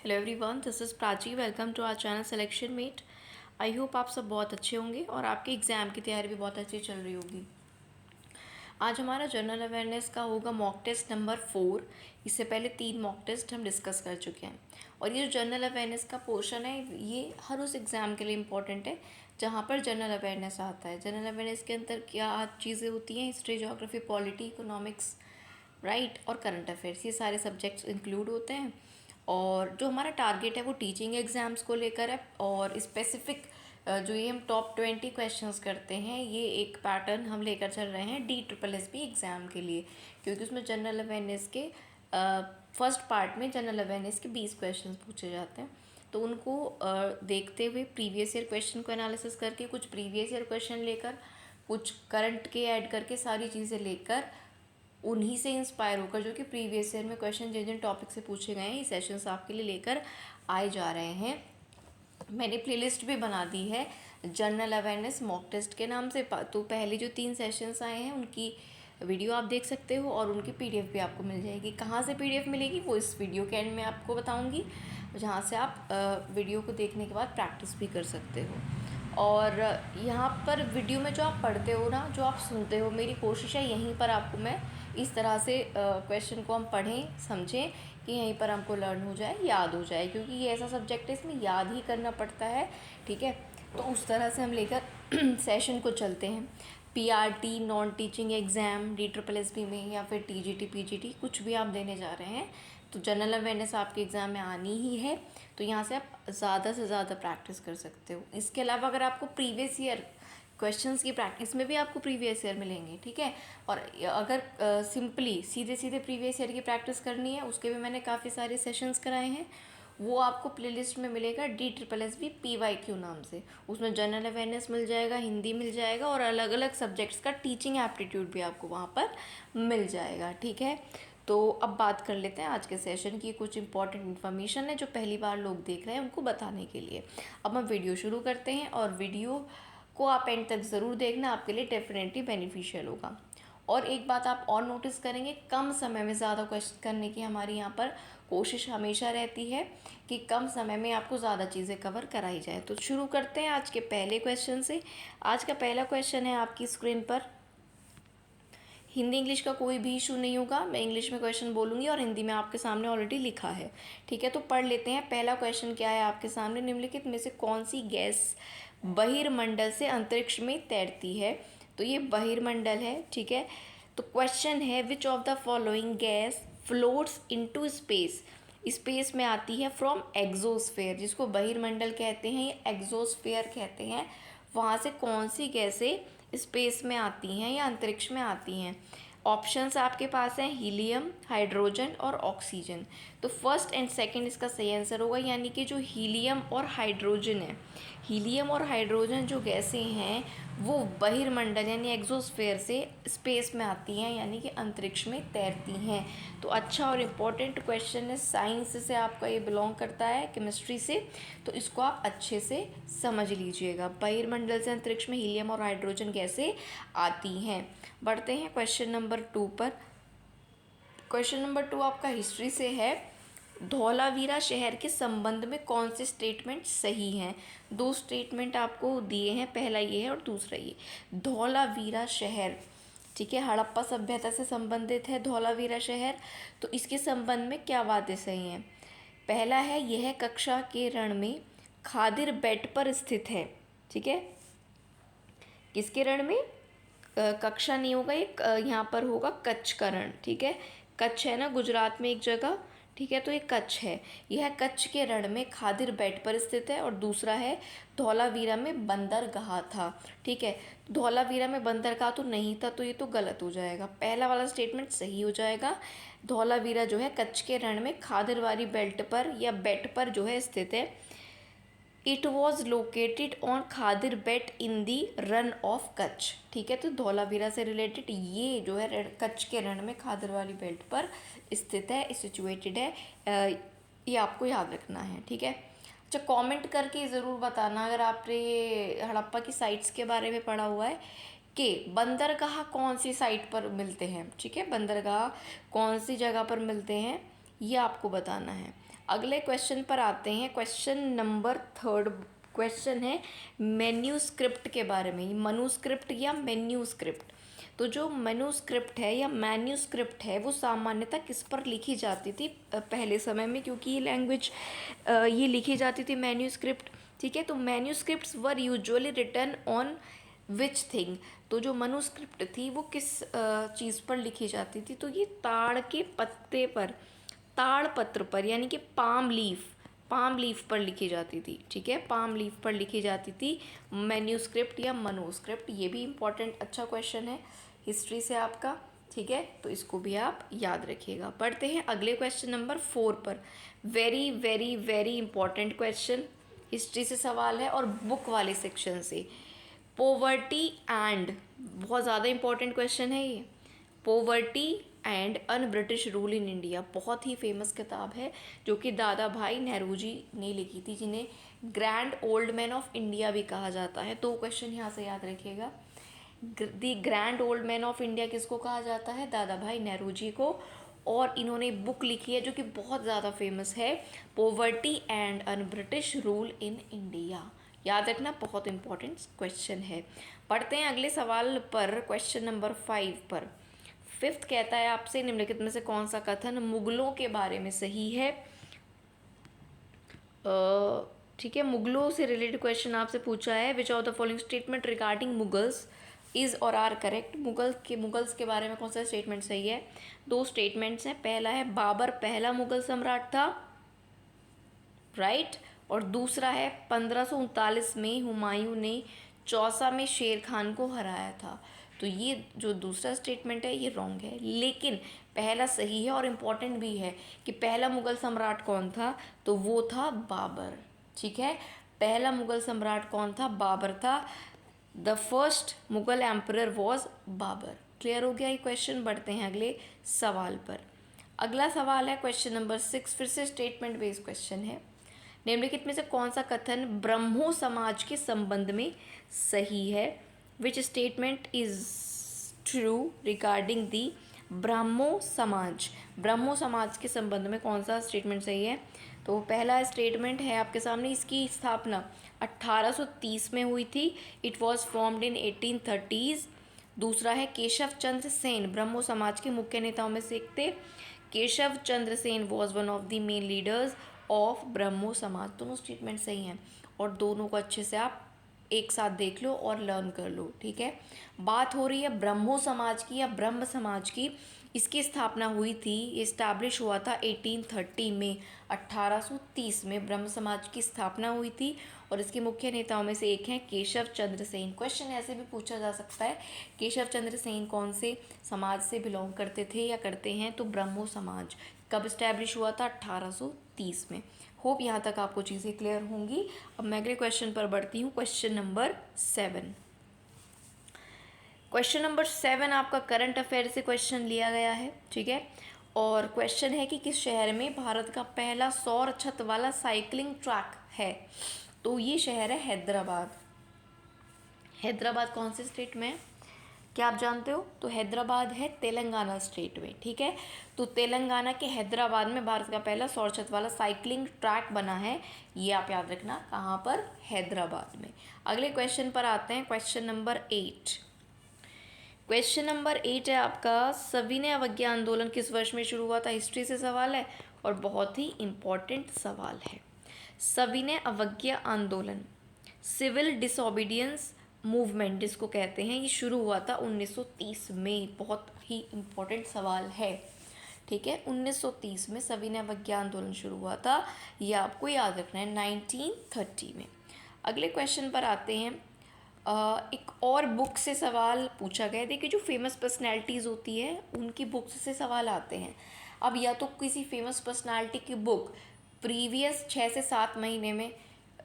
Hello everyone, this is Prachi. Welcome to our channel selection mate. I hope आप सब बहुत अच्छे होंगे और आपके एग्ज़ाम की तैयारी भी बहुत अच्छी चल रही होगी। आज हमारा जनरल अवेयरनेस का होगा मॉक टेस्ट नंबर 4। इससे पहले 3 मॉक टेस्ट हम डिस्कस कर चुके हैं और ये जो जनरल अवेयरनेस का पोर्शन है ये हर उस एग्ज़ाम के लिए इम्पॉर्टेंट है जहाँ पर जनरल अवेयरनेस आता है। जनरल अवेयरनेस के अंदर क्या चीज़ें होती हैं? History, geography, polity, economics, right और करंट अफेयर्स, ये सारे सब्जेक्ट्स इंक्लूड होते हैं। और जो हमारा टारगेट है वो टीचिंग एग्ज़ाम्स को लेकर है और स्पेसिफिक जो ये हम टॉप 20 क्वेश्चंस करते हैं ये एक पैटर्न हम लेकर चल रहे हैं DSSB एग्ज़ाम के लिए, क्योंकि उसमें जनरल अवेयरनेस के फर्स्ट पार्ट में जनरल अवेयरनेस के 20 क्वेश्चंस पूछे जाते हैं। तो उनको देखते हुए प्रीवियस ईयर क्वेश्चन को एनालिसिस करके, कुछ प्रीवियस ईयर क्वेश्चन लेकर, कुछ करंट के ऐड करके, सारी चीज़ें लेकर उन्हीं से इंस्पायर होकर जो कि प्रीवियस ईयर में क्वेश्चन जिन जिन टॉपिक से पूछे गए हैं ये सेशंस आपके लिए लेकर आए जा रहे हैं। मैंने प्लेलिस्ट भी बना दी है जनरल अवेयरनेस मॉक टेस्ट के नाम से। तो पहले जो 3 सेशंस आए हैं उनकी वीडियो आप देख सकते हो और उनकी PDF भी आपको मिल जाएगी। कहाँ से PDF मिलेगी वो इस वीडियो के एंड में आपको बताऊँगी, जहाँ से आप वीडियो को देखने के बाद प्रैक्टिस भी कर सकते हो। और यहाँ पर वीडियो में जो आप पढ़ते हो ना, जो आप सुनते हो, मेरी कोशिश है यहीं पर आपको मैं इस तरह से क्वेश्चन को हम पढ़ें, समझें कि यहीं पर हमको लर्न हो जाए, याद हो जाए, क्योंकि ये ऐसा सब्जेक्ट है इसमें याद ही करना पड़ता है। ठीक है, तो उस तरह से हम लेकर सेशन को चलते हैं। PRT, non teaching exam, DSSB में या फिर TGT PGT कुछ भी आप देने जा रहे हैं तो जनरल अवेयरनेस आपके एग्ज़ाम में आनी ही है। तो यहाँ से आप ज़्यादा से ज़्यादा प्रैक्टिस कर सकते हो। इसके अलावा अगर आपको प्रीवियस ईयर क्वेश्चंस की प्रैक्टिस में भी आपको प्रीवियस ईयर मिलेंगे, ठीक है। और अगर सिंपली सीधे सीधे प्रीवियस ईयर की प्रैक्टिस करनी है उसके भी मैंने काफ़ी सारे सेशंस कराए हैं, वो आपको प्लेलिस्ट में मिलेगा DSSB PYQ नाम से। उसमें जनरल अवेयरनेस मिल जाएगा, हिंदी मिल जाएगा और अलग अलग सब्जेक्ट्स का टीचिंग एप्टीट्यूड भी आपको वहाँ पर मिल जाएगा, ठीक है। तो अब बात कर लेते हैं आज के सेशन की। कुछ इंपॉर्टेंट इन्फॉर्मेशन है जो पहली बार लोग देख रहे हैं उनको बताने के लिए। अब हम वीडियो शुरू करते हैं और वीडियो को आप एंड तक ज़रूर देखना, आपके लिए डेफिनेटली बेनिफिशियल होगा। और एक बात आप और नोटिस करेंगे, कम समय में ज़्यादा क्वेश्चन करने की हमारी यहाँ पर कोशिश हमेशा रहती है कि कम समय में आपको ज़्यादा चीज़ें कवर कराई जाए। तो शुरू करते हैं आज के पहले क्वेश्चन से। आज का पहला क्वेश्चन है आपकी स्क्रीन पर। हिंदी इंग्लिश का कोई भी इशू नहीं होगा, मैं इंग्लिश में क्वेश्चन बोलूँगी और हिंदी में आपके सामने ऑलरेडी लिखा है, ठीक है। तो पढ़ लेते हैं। पहला क्वेश्चन क्या है आपके सामने? निम्नलिखित में से कौन सी गैस बहिर्मंडल से अंतरिक्ष में तैरती है? तो ये बहिर्मंडल है, ठीक है। तो क्वेश्चन है, which of the following gas floats into space? Space में आती है फ्रॉम एक्सोस्फेयर, जिसको बहिर्मंडल कहते हैं, ये एक्सोस्फेयर कहते हैं। वहाँ से कौन सी गैसें स्पेस में आती हैं या अंतरिक्ष में आती हैं? ऑप्शंस आपके पास हैं हीलियम, हाइड्रोजन और ऑक्सीजन। तो फर्स्ट एंड सेकंड इसका सही आंसर होगा, यानी कि जो हीलियम और हाइड्रोजन है, हीलियम और हाइड्रोजन जो गैसें हैं वो बहिर्मंडल यानी एक्सोस्फेयर से स्पेस में आती हैं, यानी कि अंतरिक्ष में तैरती हैं। तो अच्छा और इम्पोर्टेंट क्वेश्चन है, साइंस से आपका ये बिलोंग करता है, केमिस्ट्री से, तो इसको आप अच्छे से समझ लीजिएगा। बहिर्मंडल से अंतरिक्ष में हीलियम और हाइड्रोजन गैसें आती हैं। बढ़ते हैं क्वेश्चन नंबर 2 पर। क्वेश्चन नंबर 2 आपका हिस्ट्री से है। धौलावीरा शहर के संबंध में कौन से स्टेटमेंट सही हैं? 2 स्टेटमेंट आपको दिए हैं, पहला ये है और दूसरा ये। धौलावीरा शहर, ठीक है, हड़प्पा सभ्यता से संबंधित है धौलावीरा शहर। तो इसके संबंध में क्या बातें सही हैं? पहला है, यह कक्षा के रण में खादिर बेट पर स्थित है, ठीक है। किसके रण में? कक्षा नहीं होगा ये, यहाँ पर होगा कच्छ का रण, ठीक है। कच्छ है ना गुजरात में एक जगह, ठीक है, तो ये कच्छ है। यह कच्छ के रण में खादिर बेट पर स्थित है। और दूसरा है, धौलावीरा में बंदरगाह था, ठीक है। धौलावीरा में बंदरगाह तो नहीं था, तो ये तो गलत हो जाएगा, पहला वाला स्टेटमेंट सही हो जाएगा। धौलावीरा जो है कच्छ के रण में खादिरवारी बेल्ट पर या बेट पर जो है स्थित है। It was located on Khadir Bet in the Rann of Kutch, ठीक है। तो धौलावीरा से रिलेटेड ये जो है कच्छ के रण में खादिर वाली बेल्ट पर स्थित है, सिचुएटेड है, ये आपको याद रखना है, ठीक है। अच्छा, कमेंट करके ज़रूर बताना अगर आपने ये हड़प्पा की साइट्स के बारे में पढ़ा हुआ है कि बंदरगाह कौन सी साइट पर मिलते हैं, ठीक है। बंदरगाह कौन सी जगह पर मिलते हैं ये आपको बताना है। अगले क्वेश्चन पर आते हैं। क्वेश्चन नंबर 3 क्वेश्चन है मैन्यूस्क्रिप्ट के बारे में। मनुस्क्रिप्ट या मैन्यूस्क्रिप्ट। तो जो मैन्यूस्क्रिप्ट है या मैन्यूस्क्रिप्ट है वो सामान्यतः किस पर लिखी जाती थी पहले समय में, क्योंकि ये लैंग्वेज ये लिखी जाती थी मैन्यूस्क्रिप्ट। ठीक है, तो manuscripts were usually written on which thing. तो जो मनुस्क्रिप्ट थी वो किस चीज़ पर लिखी जाती थी, तो ये ताड़ के पत्ते पर, ताड़ पत्र पर, यानी कि पाम लीफ पर लिखी जाती थी। ठीक है, पाम लीफ पर लिखी जाती थी मैन्यूस्क्रिप्ट या मनुस्क्रिप्ट। ये भी इम्पॉर्टेंट अच्छा क्वेश्चन है हिस्ट्री से आपका। ठीक है, तो इसको भी आप याद रखिएगा। पढ़ते हैं अगले क्वेश्चन नंबर 4 पर। Very very very important question, history से सवाल है और बुक वाले सेक्शन से। पोवर्टी एंड, बहुत ज़्यादा इंपॉर्टेंट क्वेश्चन है ये। Poverty and un British rule in India, बहुत ही फेमस किताब है जो कि दादा भाई नेहरूजी ने लिखी थी, जिन्हें grand old man of India भी कहा जाता है। तो क्वेश्चन यहाँ से याद रखिएगा, the grand old man of India किसको कहा जाता है? दादा भाई नेहरूजी को। और इन्होंने बुक लिखी है जो कि बहुत ज़्यादा फेमस है, poverty and un British rule in India. याद रखना, बहुत इंपॉर्टेंट क्वेश्चन है। पढ़ते हैं अगले सवाल पर, क्वेश्चन नंबर 5 पर। 5th कहता है आपसे निम्नलिखित में से कौन सा कथन मुगलों के बारे में सही है? ठीक है, मुगलों से रिलेटेड क्वेश्चन आपसे पूछा है। Which of the following statement regarding Mughals is और आर करेक्ट। मुगल्स के बारे में कौन सा स्टेटमेंट सही है? 2 स्टेटमेंट्स हैं। पहला है बाबर पहला मुगल सम्राट था, राइट। और दूसरा है 1539 में हुमायूं ने चौसा में शेर खान को हराया था। तो ये जो दूसरा स्टेटमेंट है ये रॉन्ग है, लेकिन पहला सही है और इम्पॉर्टेंट भी है कि पहला मुगल सम्राट कौन था, तो वो था बाबर। ठीक है, पहला मुगल सम्राट कौन था? बाबर था। The first Mughal emperor was Babur. Clear हो गया ये क्वेश्चन। बढ़ते हैं अगले सवाल पर। अगला सवाल है क्वेश्चन नंबर 6, फिर से स्टेटमेंट बेस्ड क्वेश्चन है। निम्नलिखित में से कौन सा कथन ब्रह्मो समाज के संबंध में सही है? Which statement is true regarding the Brahmo Samaj. Brahmo समाज के संबंध में कौन सा स्टेटमेंट सही है? तो पहला स्टेटमेंट है आपके सामने, इसकी स्थापना 1830 में हुई थी। It was formed in 1830s। दूसरा है केशव चंद्र सेन ब्रह्मो समाज के मुख्य नेताओं में से एक थे। Keshav Chandra Sen was one of the main leaders of Brahmo Samaj. दोनों स्टेटमेंट सही हैं और दोनों को अच्छे से आप एक साथ देख लो और लर्न कर लो। ठीक है, बात हो रही है ब्रह्मो समाज की या ब्रह्म समाज की। इसकी स्थापना हुई थी, इस्टेब्लिश हुआ था 1830 में, 1830 में ब्रह्म समाज की स्थापना हुई थी और इसके मुख्य नेताओं में से एक हैं केशव चंद्र सेन। क्वेश्चन ऐसे भी पूछा जा सकता है, केशव चंद्र सेन कौन से समाज से बिलोंग करते थे या करते हैं? तो ब्रह्मो समाज। कब इस्टेब्लिश हुआ था? 1830 में। होप यहाँ तक आपको चीज़ें क्लियर होंगी। अब मैं अगले क्वेश्चन पर बढ़ती हूँ, क्वेश्चन नंबर 7। क्वेश्चन नंबर 7 आपका करंट अफेयर से क्वेश्चन लिया गया है। ठीक है, और क्वेश्चन है कि किस शहर में भारत का पहला सौर छत वाला साइकिलिंग ट्रैक है? तो ये शहर है हैदराबाद। हैदराबाद कौन से स्टेट में है, क्या आप जानते हो? तो हैदराबाद है तेलंगाना स्टेट में। ठीक है, तो तेलंगाना के हैदराबाद में भारत का पहला सौर छत वाला साइकिलिंग ट्रैक बना है। ये आप याद रखना, कहाँ पर? हैदराबाद में। अगले क्वेश्चन पर आते हैं, क्वेश्चन नंबर 8। क्वेश्चन नंबर 8 है आपका, सविनय अवज्ञा आंदोलन किस वर्ष में शुरू हुआ था? हिस्ट्री से सवाल है और बहुत ही इम्पोर्टेंट सवाल है। सविनय अवज्ञा आंदोलन, सिविल डिसोबीडियंस मूवमेंट जिसको कहते हैं, ये शुरू हुआ था 1930 में। बहुत ही इम्पोर्टेंट सवाल है। ठीक है, 1930 में सविनय अवज्ञा आंदोलन शुरू हुआ था, ये आपको याद रखना है, 1930 में। अगले क्वेश्चन पर आते हैं। एक और बुक से सवाल पूछा गया। देखिए, जो फेमस पर्सनैलिटीज़ होती है उनकी बुक्स से सवाल आते हैं। अब या तो किसी फेमस पर्सनैलिटी की बुक प्रीवियस 6 से 7 महीने में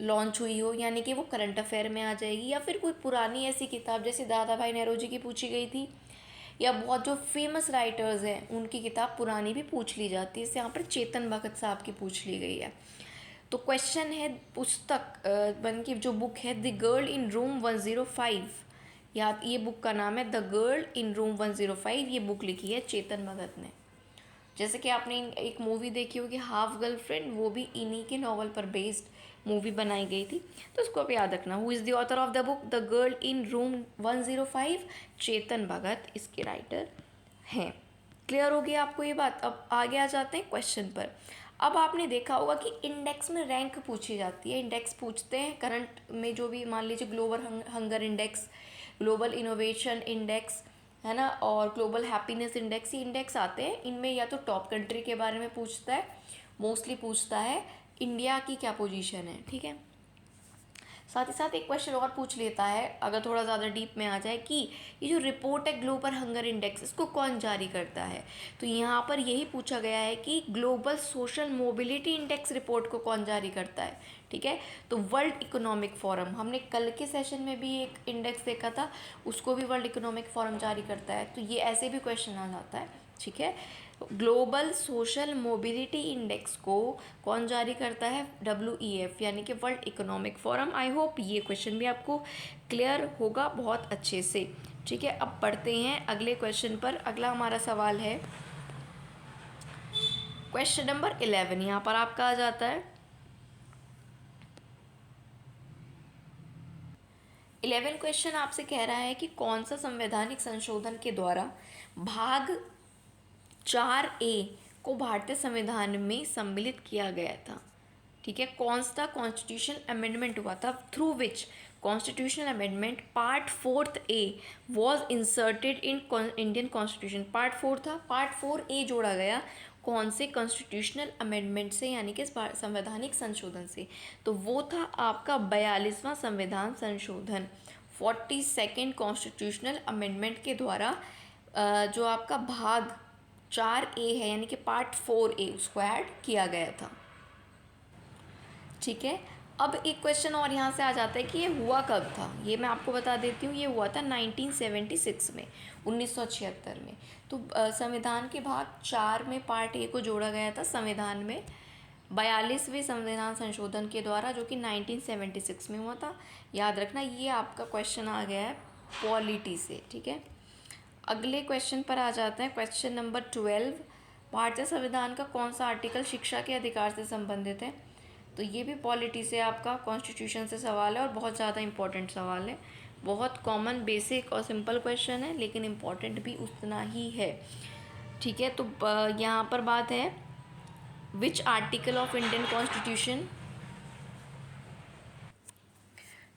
लॉन्च हुई हो, यानी कि वो करंट अफेयर में आ जाएगी, या फिर कोई पुरानी ऐसी किताब जैसे दादा भाई नेहरूजी की पूछी गई थी, या बहुत जो फेमस राइटर्स हैं उनकी किताब पुरानी भी पूछ ली जाती है। जैसे यहाँ पर चेतन भगत साहब की पूछ ली गई है। तो क्वेश्चन है, पुस्तक बन की जो बुक है द गर्ल इन रूम 105, या ये बुक का नाम है द गर्ल इन रूम 105। ये बुक लिखी है चेतन भगत ने। जैसे कि आपने एक मूवी देखी होगी हाफ गर्लफ्रेंड, वो भी इन्हीं के नॉवल पर बेस्ड मूवी बनाई गई थी। तो उसको आप याद रखना। Who is the author of the book the girl in room 105? Chetan Bhagat इसके राइटर हैं। क्लियर हो गया आपको ये बात। अब आगे आ जाते हैं क्वेश्चन पर। अब आपने देखा होगा कि इंडेक्स में रैंक पूछी जाती है। इंडेक्स पूछते हैं करंट में, जो भी मान लीजिए global hunger index, global innovation index, है ना, और ग्लोबल हैप्पीनेस इंडेक्स, ये इंडेक्स आते हैं। इनमें या तो टॉप कंट्री के बारे में पूछता है, मोस्टली पूछता है इंडिया की क्या पोजीशन है, ठीक है। साथ ही साथ एक क्वेश्चन और पूछ लेता है, अगर थोड़ा ज़्यादा डीप में आ जाए, कि ये जो रिपोर्ट है ग्लोबल हंगर इंडेक्स, इसको कौन जारी करता है। तो यहाँ पर यही पूछा गया है कि global social mobility index report को कौन जारी करता है, ठीक है। तो वर्ल्ड इकोनॉमिक फोरम, हमने कल के सेशन में भी एक इंडेक्स देखा था, उसको भी वर्ल्ड इकोनॉमिक फोरम जारी करता है। तो ये ऐसे भी क्वेश्चन आ जाता है, ठीक है। ग्लोबल सोशल मोबिलिटी इंडेक्स को कौन जारी करता है? WEF, यानी कि world economic forum. I hope ये क्वेश्चन भी आपको क्लियर होगा बहुत अच्छे से, ठीक है। अब पढ़ते हैं अगले क्वेश्चन पर। अगला हमारा सवाल है क्वेश्चन नंबर 11। यहाँ पर आपका आ जाता है 11 क्वेश्चन आपसे कह रहा है कि कौन सा संवैधानिक संशोधन के द्वारा भाग 4A को भारतीय संविधान में सम्मिलित किया गया था, ठीक है। कौन सा कॉन्स्टिट्यूशनल अमेंडमेंट हुआ था through which constitutional amendment part 4A was inserted in Indian constitution. Part 4 था, पार्ट 4A जोड़ा गया कौन से कॉन्स्टिट्यूशनल अमेंडमेंट से, यानी कि संवैधानिक संशोधन से। तो वो था आपका 42वां संविधान संशोधन, 42nd कॉन्स्टिट्यूशनल अमेंडमेंट के द्वारा जो आपका भाग 4A है, यानी कि पार्ट 4A, उसको ऐड किया गया था, ठीक है। अब एक क्वेश्चन और यहाँ से आ जाता है कि ये हुआ कब था। ये मैं आपको बता देती हूँ, ये हुआ था 1976 में, 1976 में। तो संविधान के भाग 4 में पार्ट A को जोड़ा गया था संविधान में 42वें संविधान संशोधन के द्वारा, जो कि 1976 में हुआ था। याद रखना, ये आपका क्वेश्चन आ गया है पॉलिटी से, ठीक है। अगले क्वेश्चन पर आ जाते हैं, क्वेश्चन नंबर 12। भारतीय संविधान का कौन सा आर्टिकल शिक्षा के अधिकार से संबंधित है? तो ये भी पॉलिटी से आपका कॉन्स्टिट्यूशन से सवाल है, और बहुत ज़्यादा इंपॉर्टेंट सवाल है। बहुत कॉमन, बेसिक और सिंपल क्वेश्चन है, लेकिन इम्पॉर्टेंट भी उतना ही है, ठीक है। तो यहाँ पर बात है which article of Indian constitution,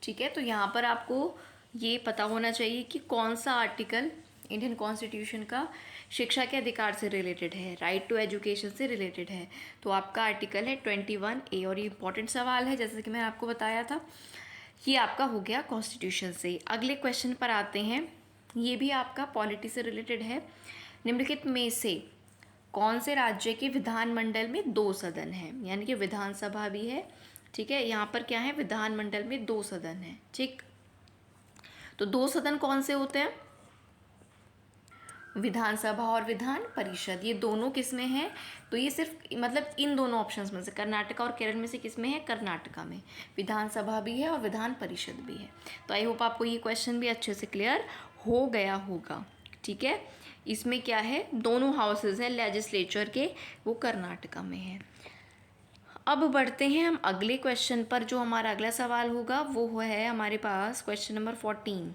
ठीक है। तो यहाँ पर आपको ये पता होना चाहिए कि कौन सा आर्टिकल इंडियन कॉन्स्टिट्यूशन का शिक्षा के अधिकार से रिलेटेड है, राइट टू एजुकेशन से रिलेटेड है। तो आपका आर्टिकल है 21A, और ये इंपॉर्टेंट सवाल है, जैसे कि मैंने आपको बताया था। ये आपका हो गया कॉन्स्टिट्यूशन से। अगले क्वेश्चन पर आते हैं, ये भी आपका पॉलिटी से रिलेटेड है। निम्नलिखित में से कौन से राज्य के विधानमंडल में 2 सदन हैं, यानी कि विधानसभा भी है, ठीक है। यहाँ पर क्या है, विधानमंडल में 2 सदन है, ठीक। तो 2 सदन कौन से होते हैं? विधानसभा और विधान परिषद, ये दोनों किस में है? तो ये सिर्फ मतलब इन दोनों ऑप्शंस में से, कर्नाटका और केरल में से किस में है? कर्नाटका में विधानसभा भी है और विधान परिषद भी है। तो आई होप आपको ये क्वेश्चन भी अच्छे से क्लियर हो गया होगा, ठीक है। इसमें क्या है, दोनों हाउसेज हैं लेजिस्लेचर के, वो कर्नाटका में है। अब बढ़ते हैं हम अगले क्वेश्चन पर। जो हमारा अगला सवाल होगा वो है हमारे पास क्वेश्चन नंबर 14।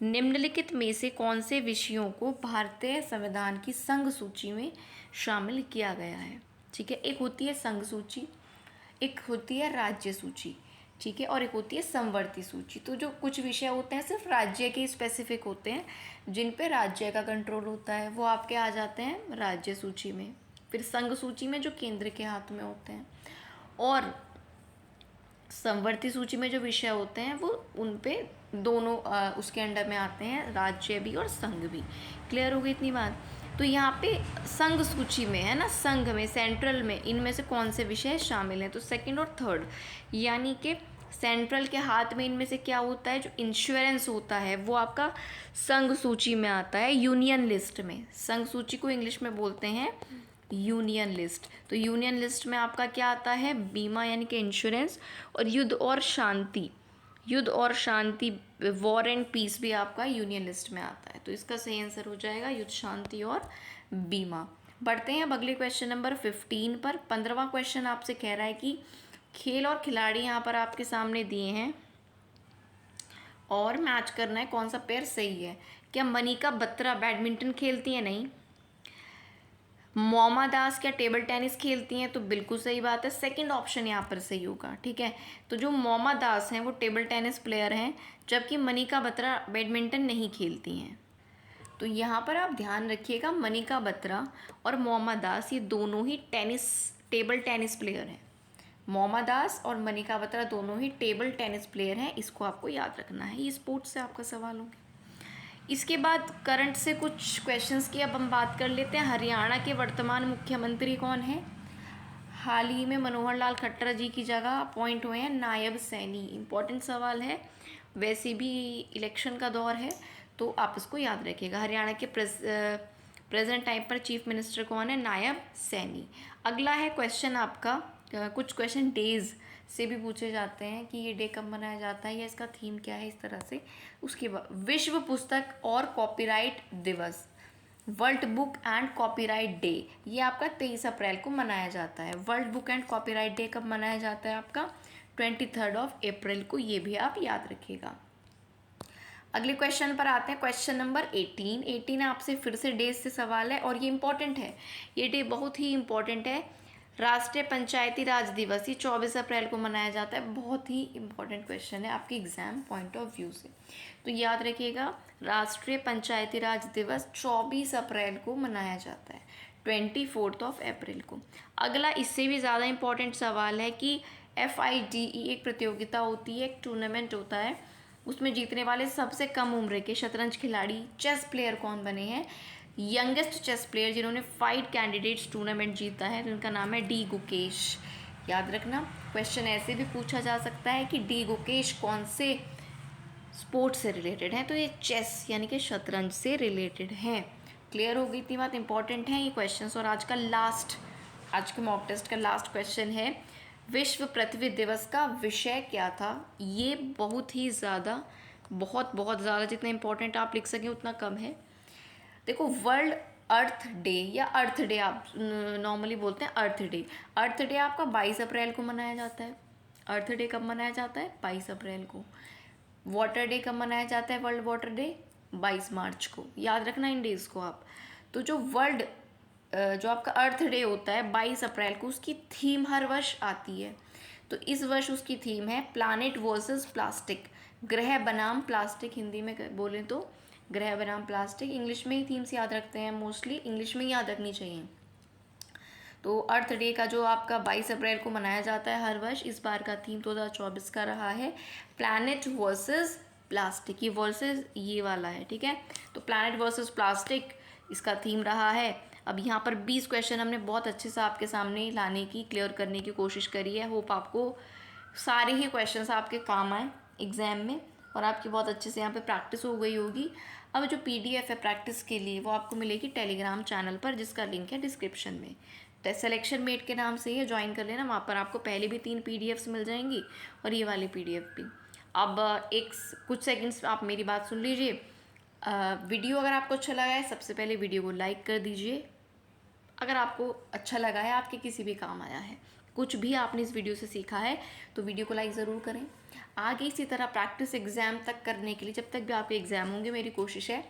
निम्नलिखित में से कौन से विषयों को भारतीय संविधान की संघ सूची में शामिल किया गया है, ठीक है। एक होती है संघ सूची, एक होती है राज्य सूची, ठीक है, और एक होती है समवर्ती सूची। तो जो कुछ विषय होते हैं सिर्फ राज्य के स्पेसिफिक होते हैं, जिन पे राज्य का कंट्रोल होता है, वो आपके आ जाते हैं राज्य सूची में। फिर संघ सूची में जो केंद्र के हाथ में होते हैं, और समवर्ती सूची में जो विषय होते हैं वो उन पे दोनों उसके अंडर में आते हैं, राज्य भी और संघ भी। क्लियर हो गई इतनी बात। तो यहाँ पे संघ सूची में है ना, संघ में, सेंट्रल में, इनमें से कौन से विषय शामिल हैं? तो सेकंड और थर्ड, यानी कि सेंट्रल के हाथ में इनमें से क्या होता है, जो इंश्योरेंस होता है वो आपका संघ सूची में आता है, यूनियन लिस्ट में। संघ सूची को इंग्लिश में बोलते हैं यूनियन लिस्ट। तो यूनियन लिस्ट में आपका क्या आता है, बीमा यानी कि इंश्योरेंस, और युद्ध और शांति, युद्ध और शांति, वॉर एंड पीस भी आपका यूनियन लिस्ट में आता है। तो इसका सही आंसर हो जाएगा युद्ध, शांति और बीमा। बढ़ते हैं अब अगले क्वेश्चन नंबर 15 पर। 15वां क्वेश्चन आपसे कह रहा है कि खेल और खिलाड़ी यहाँ पर आपके सामने दिए हैं और मैच करना है कौन सा पेयर सही है। क्या मनिका बत्रा बैडमिंटन खेलती हैं? नहीं। मोमा दास क्या टेबल टेनिस खेलती हैं? तो बिल्कुल सही बात है, सेकंड ऑप्शन यहाँ पर सही होगा। ठीक है, तो जो मोमा दास हैं वो टेबल टेनिस प्लेयर हैं, जबकि मनिका बत्रा बैडमिंटन नहीं खेलती हैं। तो यहाँ पर आप ध्यान रखिएगा, मनिका बत्रा और मोमा दास ये दोनों ही टेबल टेनिस प्लेयर हैं। मोमा दास और मनिका बत्रा दोनों ही टेबल टेनिस प्लेयर हैं, इसको आपको याद रखना है, ये स्पोर्ट्स से आपका सवाल होगा। इसके बाद करंट से कुछ क्वेश्चंस की अब हम बात कर लेते हैं। हरियाणा के वर्तमान मुख्यमंत्री कौन है? हाल ही में मनोहर लाल खट्टर जी की जगह अपॉइंट हुए हैं नायब सैनी। इंपॉर्टेंट सवाल है, वैसे भी इलेक्शन का दौर है तो आप इसको याद रखिएगा। हरियाणा के प्रेजेंट टाइम पर चीफ मिनिस्टर कौन है? नायब सैनी। अगला है क्वेश्चन आपका, कुछ क्वेश्चन डेज से भी पूछे जाते हैं कि ये डे कब मनाया जाता है या इसका थीम क्या है, इस तरह से। उसके बाद विश्व पुस्तक और कॉपीराइट दिवस, world book and copyright day, ये आपका 23 अप्रैल को मनाया जाता है। World book and copyright day कब मनाया जाता है? आपका 23 अप्रैल को, ये भी आप याद रखिएगा। अगले क्वेश्चन पर आते हैं, क्वेश्चन नंबर 18 आपसे फिर से डेज से सवाल है और ये इंपॉर्टेंट है, ये डे बहुत ही इंपॉर्टेंट है। राष्ट्रीय पंचायती राज दिवस, ये 24 अप्रैल को मनाया जाता है। बहुत ही इंपॉर्टेंट क्वेश्चन है आपके एग्जाम पॉइंट ऑफ व्यू से, तो याद रखिएगा राष्ट्रीय पंचायती राज दिवस 24 अप्रैल को मनाया जाता है, 24 अप्रैल को। अगला इससे भी ज़्यादा इंपॉर्टेंट सवाल है कि FIDE एक प्रतियोगिता होती है, एक टूर्नामेंट होता है, उसमें जीतने वाले सबसे कम उम्र के शतरंज खिलाड़ी, चेस प्लेयर कौन बने हैं? यंगेस्ट चेस प्लेयर जिन्होंने 5 कैंडिडेट्स टूर्नामेंट जीता है, जिनका नाम है डी गुकेश। याद रखना, क्वेश्चन ऐसे भी पूछा जा सकता है कि डी गुकेश कौन से स्पोर्ट्स से रिलेटेड हैं, तो ये चेस यानी कि शतरंज से रिलेटेड हैं। क्लियर हो गई इतनी बात, इंपॉर्टेंट है ये क्वेश्चन। और आज के मॉक टेस्ट का लास्ट क्वेश्चन है, विश्व पृथ्वी दिवस का विषय क्या था? ये बहुत ही ज़्यादा, बहुत ज़्यादा, जितना इंपॉर्टेंट आप लिख सकें उतना कम है। देखो, वर्ल्ड अर्थ डे या अर्थ डे आप नॉर्मली बोलते हैं अर्थ डे। अर्थ डे आपका 22 अप्रैल को मनाया जाता है। अर्थ डे कब मनाया जाता है? 22 अप्रैल को। वाटर डे कब मनाया जाता है? वर्ल्ड वाटर डे 22 मार्च को। याद रखना इन डेज को आप। तो जो आपका अर्थ डे होता है 22 अप्रैल को, उसकी थीम हर वर्ष आती है। तो इस वर्ष उसकी थीम है प्लानेट वर्सेस प्लास्टिक, ग्रह बनाम प्लास्टिक। हिंदी में बोलें तो ग्रह बनाम प्लास्टिक। इंग्लिश में ही थीम्स याद रखते हैं, मोस्टली इंग्लिश में ही याद रखनी चाहिए। तो अर्थ डे का जो आपका 22 अप्रैल को मनाया जाता है हर वर्ष, इस बार का थीम 2024 का रहा है प्लानेट वर्सेस प्लास्टिक। ये वर्सेस ये वाला है, ठीक है। तो प्लानेट वर्सेस प्लास्टिक इसका थीम रहा है। अब यहाँ पर 20 क्वेश्चन हमने बहुत अच्छे से आपके सामने लाने की, क्लियर करने की कोशिश करी है। होप आपको सारे ही क्वेश्चंस आपके काम आए एग्ज़ाम में और आपकी बहुत अच्छे से यहाँ पे प्रैक्टिस हो गई होगी। अब जो PDF है प्रैक्टिस के लिए वो आपको मिलेगी टेलीग्राम चैनल पर, जिसका लिंक है डिस्क्रिप्शन में। सिलेक्शन मेट के नाम से ही ज्वाइन कर लेना, वहाँ पर आपको पहले भी 3 PDFs मिल जाएंगी और ये वाली PDF भी। अब कुछ सेकंड्स आप मेरी बात सुन लीजिए। वीडियो अगर आपको अच्छा लगा है, सबसे पहले वीडियो को लाइक कर दीजिए। अगर आपको अच्छा लगा है, आपके किसी भी काम आया है, कुछ भी आपने इस वीडियो से सीखा है, तो वीडियो को लाइक ज़रूर करें। आगे इसी तरह प्रैक्टिस एग्ज़ाम तक करने के लिए, जब तक भी आपके एग्ज़ाम होंगे, मेरी कोशिश है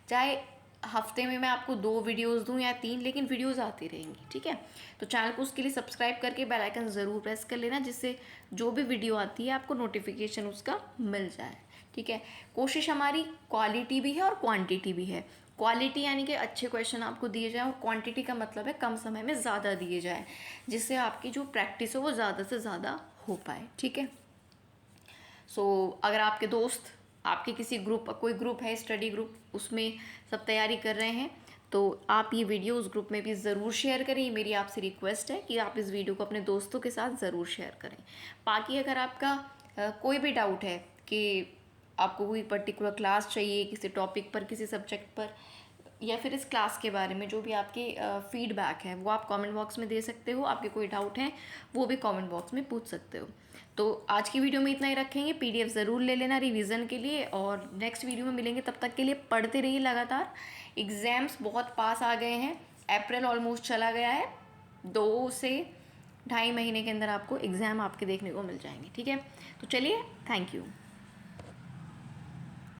चाहे हफ्ते में मैं आपको 2 वीडियोस दूं या 3, लेकिन वीडियोस आती रहेंगी, ठीक है। तो चैनल को उसके लिए सब्सक्राइब करके बेल आइकन ज़रूर प्रेस कर लेना, जिससे जो भी वीडियो आती है आपको नोटिफिकेशन उसका मिल जाए, ठीक है। कोशिश हमारी क्वालिटी भी है और क्वांटिटी भी है। क्वालिटी यानी कि अच्छे क्वेश्चन आपको दिए जाएँ, और क्वांटिटी का मतलब है कम समय में ज़्यादा दिए जाए, जिससे आपकी जो प्रैक्टिस हो वो ज़्यादा से ज़्यादा हो पाए, ठीक है। अगर आपके दोस्त, आपके किसी ग्रुप, कोई ग्रुप है स्टडी ग्रुप, उसमें सब तैयारी कर रहे हैं, तो आप ये वीडियो उस ग्रुप में भी ज़रूर शेयर करें। ये मेरी आपसे रिक्वेस्ट है कि आप इस वीडियो को अपने दोस्तों के साथ ज़रूर शेयर करें। बाकी अगर आपका कोई भी डाउट है कि आपको कोई पर्टिकुलर क्लास चाहिए किसी टॉपिक पर, किसी सब्जेक्ट पर, या फिर इस क्लास के बारे में जो भी आपके फीडबैक है, वो आप कमेंट बॉक्स में दे सकते हो। आपके कोई डाउट हैं वो भी कमेंट बॉक्स में पूछ सकते हो। तो आज की वीडियो में इतना ही रखेंगे। PDF ज़रूर ले लेना रिवीजन के लिए, और नेक्स्ट वीडियो में मिलेंगे। तब तक के लिए पढ़ते रहिए लगातार। एग्ज़ाम्स बहुत पास आ गए हैं, अप्रैल ऑलमोस्ट चला गया है, 2 से 2.5 महीने के अंदर आपको एग्ज़ाम आपके देखने को मिल जाएंगे। ठीक है, तो चलिए, थैंक यू।